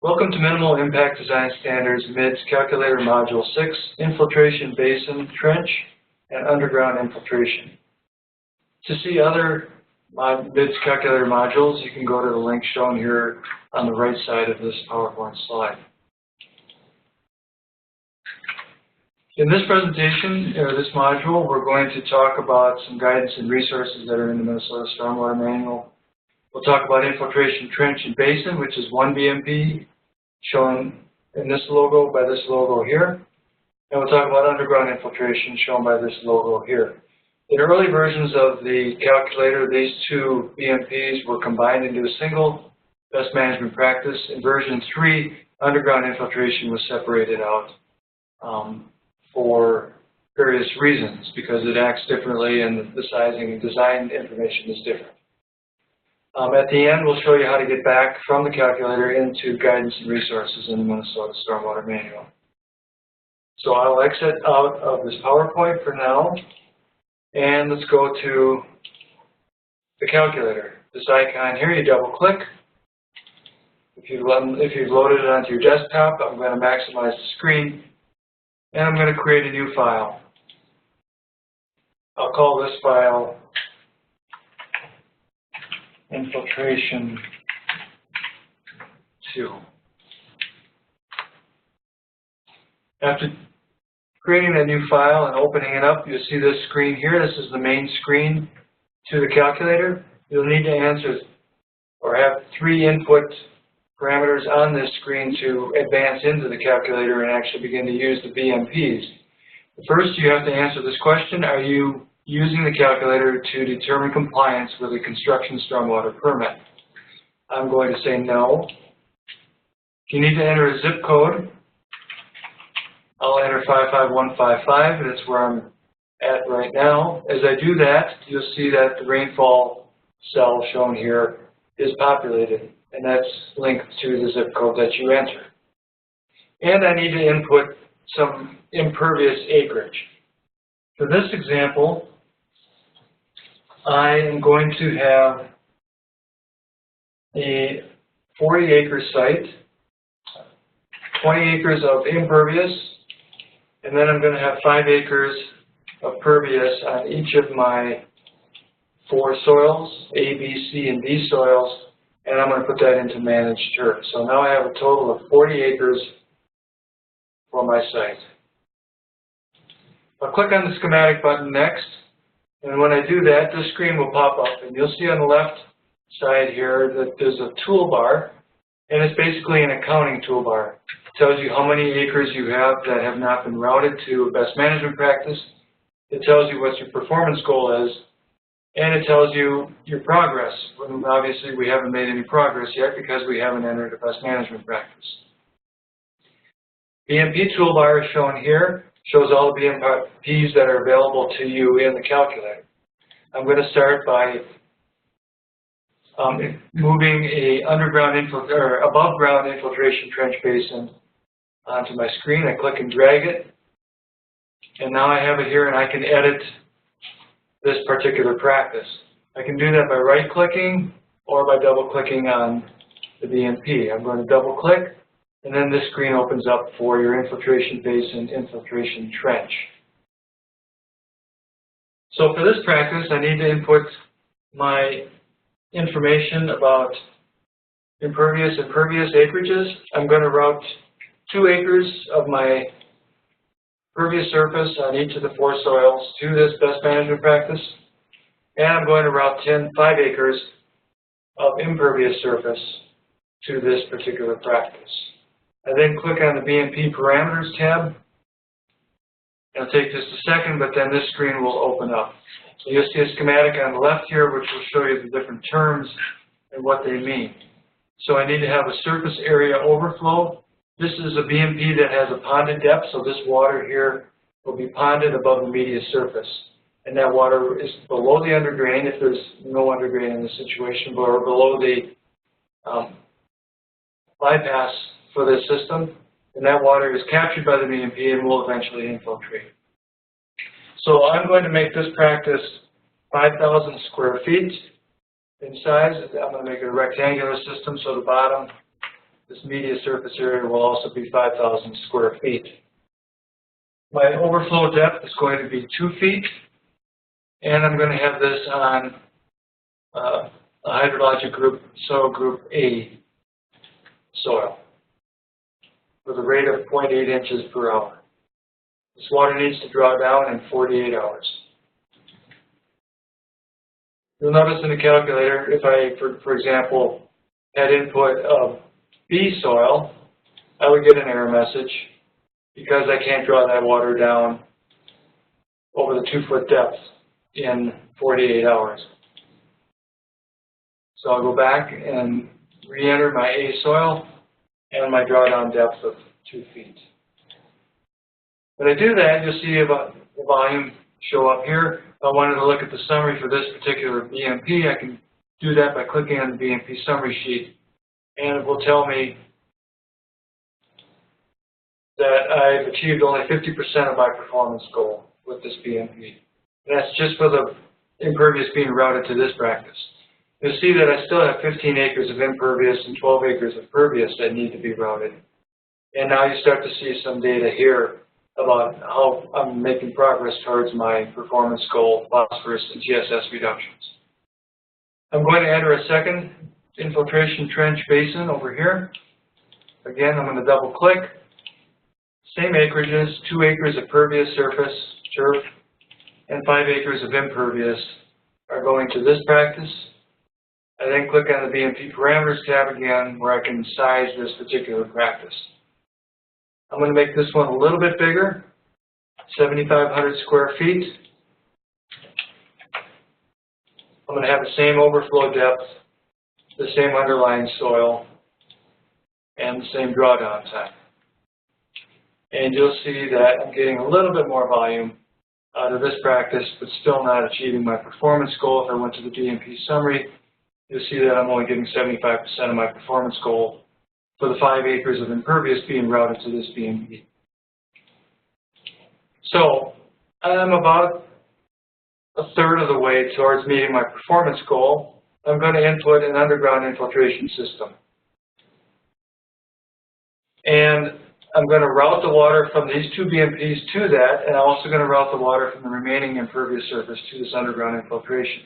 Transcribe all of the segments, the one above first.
Welcome to Minimal Impact Design Standards MIDS Calculator Module 6, Infiltration Basin, Trench, and Underground Infiltration. To see other MIDS Calculator modules, you can go to the link shown here on the right side of this PowerPoint slide. In this presentation, or this module, we're going to talk about some guidance and resources that are in the Minnesota Stormwater Manual. We'll talk about infiltration, trench, and basin, which is 1 BMP, shown in this logo by this logo here. And we'll talk about underground infiltration, shown by this logo here. In early versions of the calculator, these two BMPs were combined into a single best management practice. In version 3, underground infiltration was separated out for various reasons, because it acts differently and the sizing and design information is different. At the end, we'll show you how to get back from the calculator into guidance and resources in the Minnesota Stormwater Manual. So I'll exit out of this PowerPoint for now, and let's go to the calculator. This icon here, you double click. If you've loaded it onto your desktop, I'm going to maximize the screen, and I'm going to create a new file. I'll call this file Infiltration 2. After creating that new file and opening it up, you'll see this screen here. This is the main screen to the calculator. You'll need to answer or have 3 input parameters on this screen to advance into the calculator and actually begin to use the BMPs. First, you have to answer this question: are you using the calculator to determine compliance with a construction stormwater permit? I'm going to say no. You need to enter a zip code. I'll enter 55155, and it's where I'm at right now. As I do that, you'll see that the rainfall cell shown here is populated, and that's linked to the zip code that you enter. And I need to input some impervious acreage. For this example, I am going to have a 40-acre site, 20 acres of impervious, and then I'm going to have 5 acres of pervious on each of my 4 soils, A, B, C, and D soils, and I'm going to put that into managed turf. So now I have a total of 40 acres for my site. I'll click on the schematic button next, and when I do that, this screen will pop up, and you'll see on the left side here that there's a toolbar, and it's basically an accounting toolbar. It tells you how many acres you have that have not been routed to a best management practice. It tells you what your performance goal is, and it tells you your progress. When obviously, we haven't made any progress yet because we haven't entered a best management practice. BMP toolbar is shown here. Shows all the BMPs that are available to you in the calculator. I'm going to start by moving a above ground infiltration trench basin onto my screen. I click and drag it, and now I have it here, and I can edit this particular practice. I can do that by right-clicking or by double-clicking on the BMP. I'm going to double-click, and then this screen opens up for your infiltration basin, infiltration trench. So for this practice, I need to input my information about impervious and pervious acreages. I'm going to route 2 acres of my pervious surface on each of the 4 soils to this best management practice. And I'm going to route 5 acres of impervious surface to this particular practice. I then click on the BMP Parameters tab. It'll take just a second, but then this screen will open up. So you'll see a schematic on the left here, which will show you the different terms and what they mean. So I need to have a surface area overflow. This is a BMP that has a ponded depth, so this water here will be ponded above the media surface. And that water is below the underdrain, if there's no underdrain in this situation, or below the bypass for this system, and that water is captured by the BMP and will eventually infiltrate. So I'm going to make this practice 5,000 square feet in size. I'm going to make it a rectangular system, so the bottom This media surface area will also be 5,000 square feet. My overflow depth is going to be 2 feet, and I'm going to have this on a hydrologic group, soil group A soil, with a rate of 0.8 inches per hour. This water needs to draw down in 48 hours. You'll notice in the calculator, if I, for example, had input of B soil, I would get an error message because I can't draw that water down over the 2-foot depth in 48 hours. So I'll go back and re-enter my A soil and my drawdown depth of 2 feet. When I do that, you'll see about the volume show up here. If I wanted to look at the summary for this particular BMP, I can do that by clicking on the BMP summary sheet, and it will tell me that I've achieved only 50% of my performance goal with this BMP. And that's just for the impervious being routed to this practice. You'll see that I still have 15 acres of impervious and 12 acres of pervious that need to be routed. And now you start to see some data here about how I'm making progress towards my performance goal, phosphorus and GSS reductions. I'm going to enter a second infiltration trench basin over here. Again, I'm going to double click. Same acreages, 2 acres of pervious surface, turf, and 5 acres of impervious are going to this practice. I then click on the BMP parameters tab again, where I can size this particular practice. I'm going to make this one a little bit bigger, 7,500 square feet. I'm going to have the same overflow depth, the same underlying soil, and the same drawdown time. And you'll see that I'm getting a little bit more volume out of this practice, but still not achieving my performance goal. If I went to the BMP summary, you'll see that I'm only getting 75% of my performance goal for the 5 acres of impervious being routed to this BMP. So I'm about a third of the way towards meeting my performance goal. I'm going to input an underground infiltration system. And I'm going to route the water from these 2 BMPs to that, and I'm also going to route the water from the remaining impervious surface to this underground infiltration.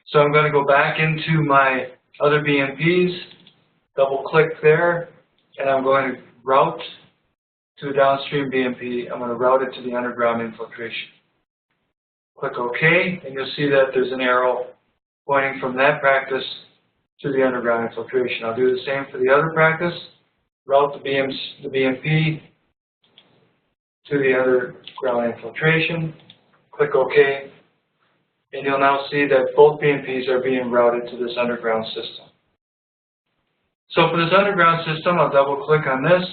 So I'm going to go back into my other BMPs, double click there, and I'm going to route to a downstream BMP. I'm going to route it to the underground infiltration. Click OK, and you'll see that there's an arrow pointing from that practice to the underground infiltration. I'll do the same for the other practice. Route the BMP to the underground infiltration. Click OK, and you'll now see that both BMPs are being routed to this underground system. So for this underground system, I'll double click on this.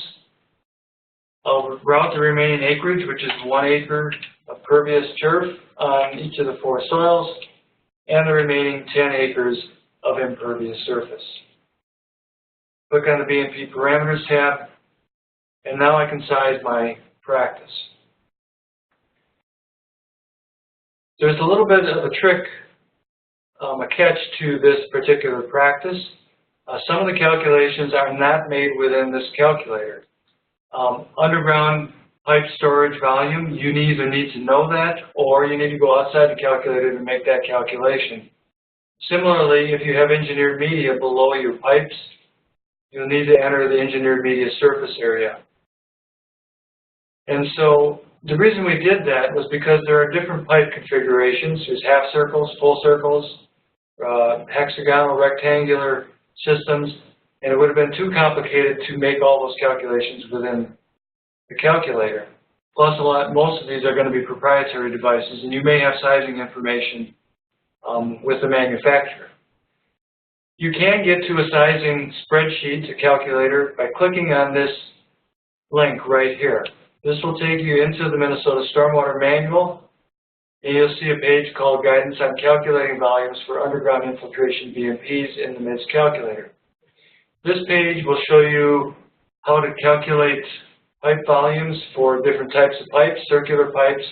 I'll route the remaining acreage, which is 1 acre of pervious turf on each of the 4 soils, and the remaining 10 acres of impervious surface. Click on the BMP parameters tab, and now I can size my practice. There's a little bit of a trick, a catch to this particular practice. Some of the calculations are not made within this calculator. Underground pipe storage volume, you either need to know that, or you need to go outside the calculator to make that calculation. Similarly, if you have engineered media below your pipes, you'll need to enter the engineered media surface area. And so the reason we did that was because there are different pipe configurations. There's half circles, full circles, hexagonal, rectangular systems, and it would have been too complicated to make all those calculations within the calculator. Plus, most of these are going to be proprietary devices, and you may have sizing information with the manufacturer. You can get to a sizing spreadsheet, a calculator, by clicking on this link right here. This will take you into the Minnesota Stormwater Manual, and you'll see a page called Guidance on Calculating Volumes for Underground Infiltration BMPs in the MIDS Calculator. This page will show you how to calculate pipe volumes for different types of pipes, circular pipes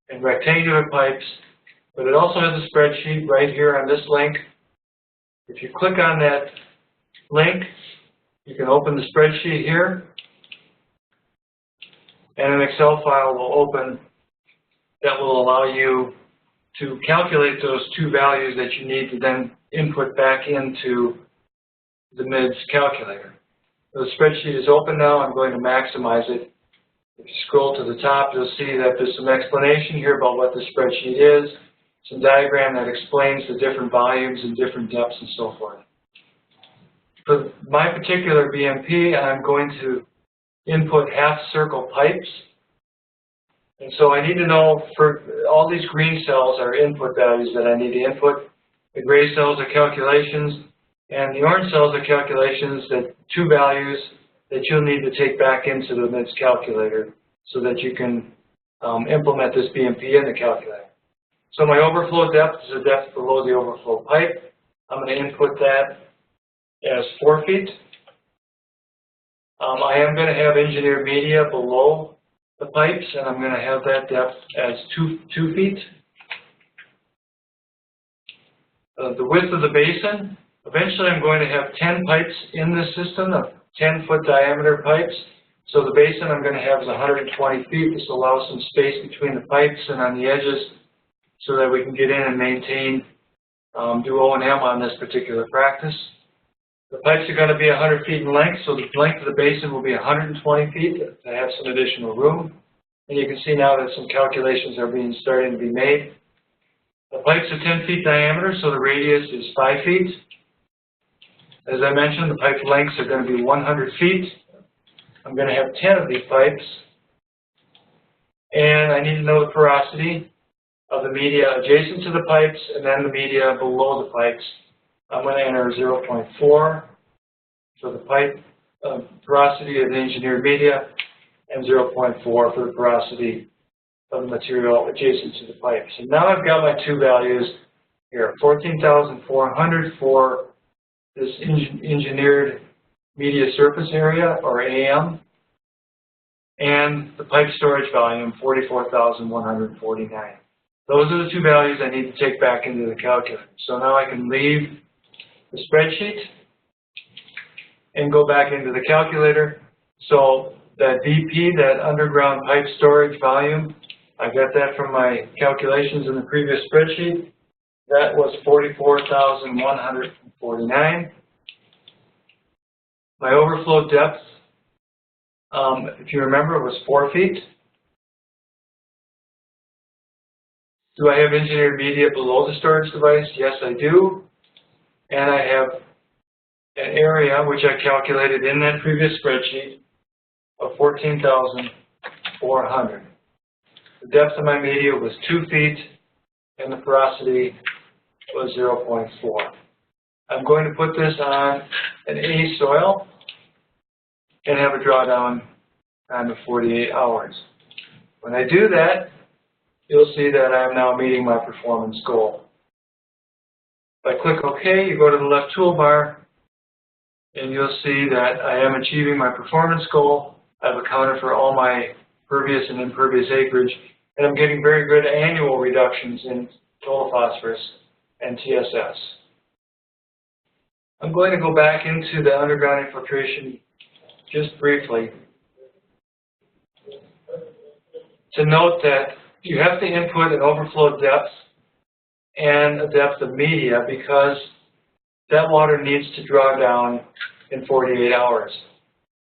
and rectangular pipes, but it also has a spreadsheet right here on this link. If you click on that link, You can open the spreadsheet here, and an Excel file will open that will allow you to calculate those two values that you need to then input back into the MIDS calculator. The spreadsheet is open now. I'm going to maximize it. If you scroll to the top, you'll see that there's some explanation here about what the spreadsheet is, some diagram that explains the different volumes and different depths and so forth. For my particular BMP, I'm going to input half-circle pipes. And so I need to know, for all these green cells are input values that I need to input. The gray cells are calculations, and the orange cells are calculations, that two values that you'll need to take back into the MIDS calculator so that you can implement this BMP in the calculator. So my overflow depth is a depth below the overflow pipe. I'm going to input that as 4 feet. I am going to have engineered media below the pipes, and I'm going to have that depth as 2 feet. The width of the basin, eventually I'm going to have 10 pipes in this system, of 10-foot diameter pipes. So the basin I'm going to have is 120 feet. This allows some space between the pipes and on the edges so that we can get in and maintain, do O&M on this particular practice. The pipes are going to be 100 feet in length, so the length of the basin will be 120 feet to have some additional room. And you can see now that some calculations are starting to be made. The pipes are 10 feet diameter, so the radius is 5 feet. As I mentioned, the pipe lengths are going to be 100 feet. I'm going to have 10 of these pipes. And I need to know the porosity of the media adjacent to the pipes and then the media below the pipes. I'm going to enter 0.4 for the pipe porosity of the engineered media and 0.4 for the porosity of the material adjacent to the pipes. And now I've got my two values here, 14,400 for this engineered media surface area, or AM, and the pipe storage volume, 44,149. Those are the two values I need to take back into the calculator. So now I can leave the spreadsheet and go back into the calculator. So that VP, that underground pipe storage volume, I got that from my calculations in the previous spreadsheet. That was 44,149. My overflow depth, if you remember, was 4 feet. Do I have engineered media below the storage device? Yes, I do. And I have an area, which I calculated in that previous spreadsheet, of 14,400. The depth of my media was 2 feet, and the porosity was 0.4. I'm going to put this on an A soil and have a drawdown time of 48 hours. When I do that, you'll see that I'm now meeting my performance goal. If I click OK, you go to the left toolbar, and you'll see that I am achieving my performance goal. I've accounted for all my pervious and impervious acreage, and I'm getting very good annual reductions in total phosphorus and TSS. I'm going to go back into the underground infiltration just briefly to note that you have to input an overflow depth and a depth of media because that water needs to draw down in 48 hours.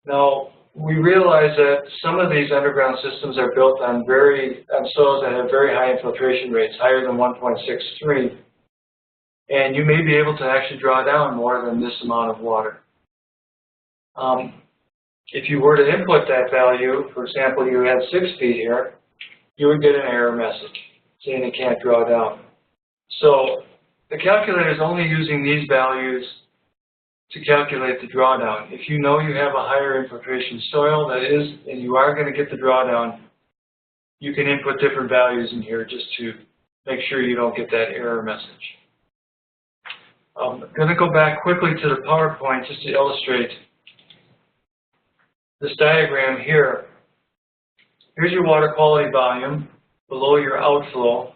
Now, we realize that some of these underground systems are built on soils that have very high infiltration rates, higher than 1.63, and you may be able to actually draw down more than this amount of water. If you were to input that value, for example, you had 6 feet here, you would get an error message saying it can't draw down. So the calculator is only using these values to calculate the drawdown. If you know you have a higher infiltration soil and you are going to get the drawdown, you can input different values in here just to make sure you don't get that error message. I'm going to go back quickly to the PowerPoint just to illustrate this diagram here. Here's your water quality volume below your outflow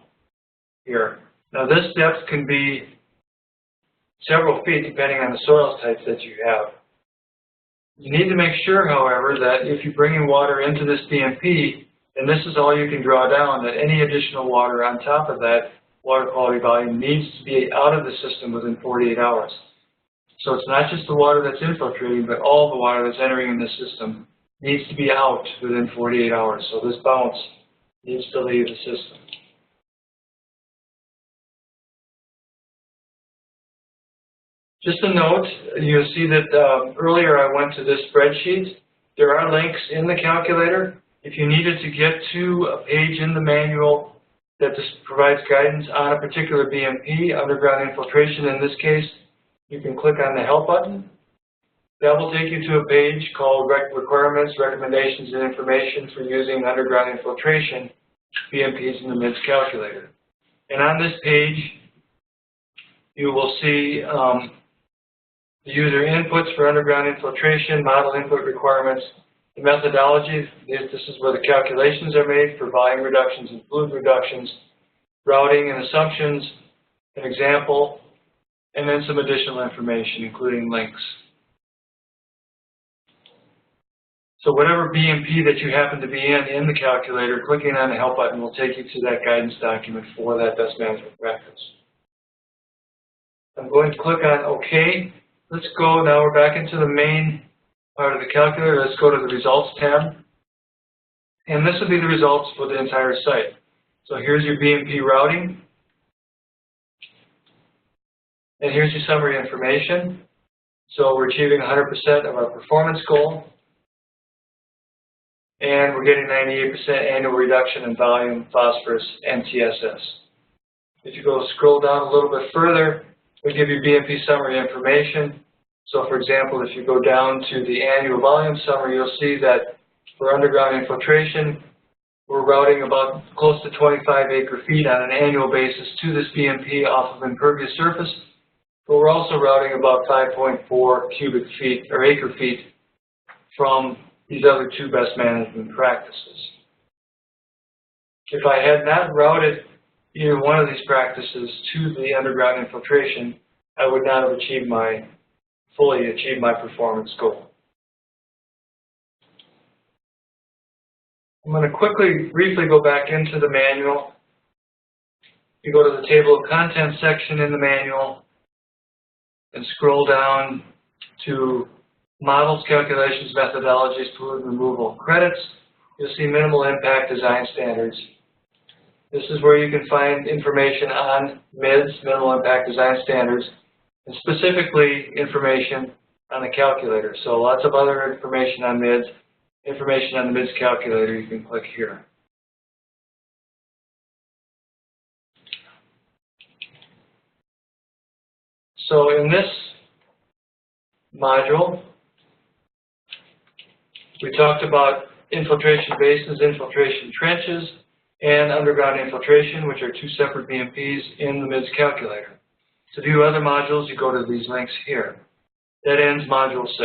here. Now this depth can be several feet depending on the soil types that you have. You need to make sure, however, that if you bring in water into this BMP, and this is all you can draw down, that any additional water on top of that water quality volume needs to be out of the system within 48 hours. So it's not just the water that's infiltrating, but all the water that's entering in the system needs to be out within 48 hours. So this bounce needs to leave the system. Just a note, you'll see that earlier I went to this spreadsheet. There are links in the calculator. If you needed to get to a page in the manual that just provides guidance on a particular BMP, underground infiltration in this case, you can click on the Help button. That will take you to a page called Requirements, Recommendations, and Information for Using Underground Infiltration BMPs in the MIDS calculator. And on this page, you will see the user inputs for underground infiltration, model input requirements, the methodology. This is where the calculations are made for volume reductions and fluid reductions, routing and assumptions, an example, and then some additional information, including links. So whatever BMP that you happen to be in the calculator, clicking on the Help button will take you to that guidance document for that best management practice. I'm going to click on OK. Let's go, now we're back into the main part of the calculator. Let's go to the Results tab. And this will be the results for the entire site. So here's your BMP routing. And here's your summary information. So we're achieving 100% of our performance goal. And we're getting 98% annual reduction in volume, phosphorus, and TSS. If you go scroll down a little bit further, we give you BMP summary information. So for example, if you go down to the annual volume summary, you'll see that for underground infiltration, we're routing about close to 25 acre-feet on an annual basis to this BMP off of impervious surface. But we're also routing about 5.4 cubic feet or acre-feet from these other two best management practices. If I had not routed either one of these practices to the underground infiltration, I would not have fully achieved my performance goal. I'm going to briefly go back into the manual. You go to the table of contents section in the manual and scroll down to Models, Calculations, Methodologies, Fluid Removal, Credits. You'll see Minimal Impact Design Standards. This is where you can find information on MIDS, Minimal Impact Design Standards, and specifically information on the calculator. So lots of other information on MIDS, information on the MIDS calculator, you can click here. So in this module, we talked about infiltration basins, infiltration trenches, and underground infiltration, which are two separate BMPs in the MIDS calculator. To view other modules, you go to these links here. That ends Module 6.